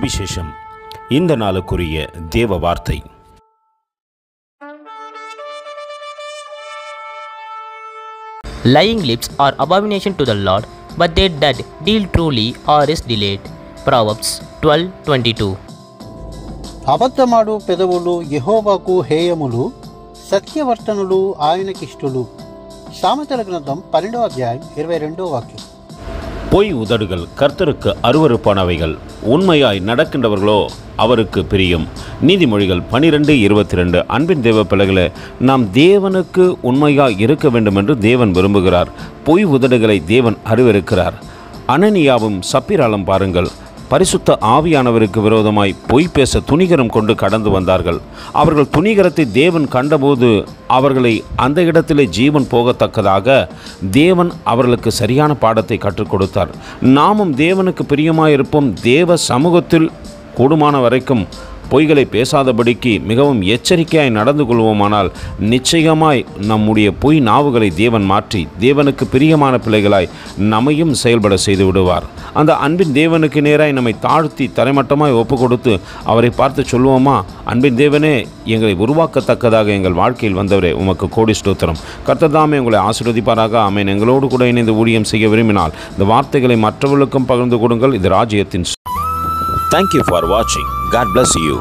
சுவிசேஷம். இந்த நாளுக்குரிய தேவ வார்த்தை. Lying lips are abomination to the Lord, but they that deal truly or is delayed. Proverbs 12:22. అబద్ధమాడు పెదవులు యెహోవాకు హేయములు, సత్యవర్తనులు ఆయనకిష్టులు. సామెతల గ్రంథం 12వ అధ్యాయం 22వ వాక్యం. பொய் உதடுகள் கர்த்தருக்கு அருவருப்பானவைகள், உண்மையாய் நடக்கின்றவர்களோ அவருக்கு பிரியும். நீதிமொழிகள் 12:22. அன்பின் தேவ பிள்ளைகளே, நாம் தேவனுக்கு உண்மையாய் இருக்க வேண்டும் என்று தேவன் விரும்புகிறார். பொய் உதடுகளை தேவன் அருவருக்கிறார். அனனியாவும் சப்பீராலும் பாருங்கள், பரிசுத்த ஆவியானவருக்கு விரோதமாய் பொய் பேச துணிகரம் கொண்டு கடந்து வந்தார்கள். அவர்கள் துணிகரத்தை தேவன் கண்டபோது அவர்களை அந்த இடத்திலே ஜீவன் போகத்தக்கதாக தேவன் அவர்களுக்கு சரியான பாடத்தை கற்றுக் கொடுத்தார். நாமும் தேவனுக்கு பிரியமாயிருப்போம். தேவ சமூகத்தில் கூடுமான வரைக்கும் பொய்களை பேசாதபடிக்கு மிகவும் எச்சரிக்கையாய் நடந்து கொள்வோமானால் நிச்சயமாய் நம்முடைய பொய் நாவுகளை தேவன் மாற்றி தேவனுக்கு பிரியமான பிள்ளைகளாய் நம்மையும் செயல்பட செய்து விடுவார். அந்த அன்பின் தேவனுக்கு நேராய் நம்மை தாழ்த்தி தரைமட்டமாய் ஒப்பு கொடுத்து அவரை பார்த்து சொல்லுவோமா, அன்பின் தேவனே, எங்களை உருவாக்கத்தக்கதாக எங்கள் வாழ்க்கையில் வந்தவரே, உமக்கு கோடி ஸ்தோத்திரம். கர்த்தர்தாமே உங்களை ஆசீர்வதிப்பாராக. ஆமென். எங்களோடு கூட இணைந்து ஊழியம் செய்ய விரும்பினால் இந்த வார்த்தைகளை மற்றவர்களுக்கும் பகிர்ந்து கொடுங்கள். இது ராஜ்யத்தின். Thank you for watching. God bless you.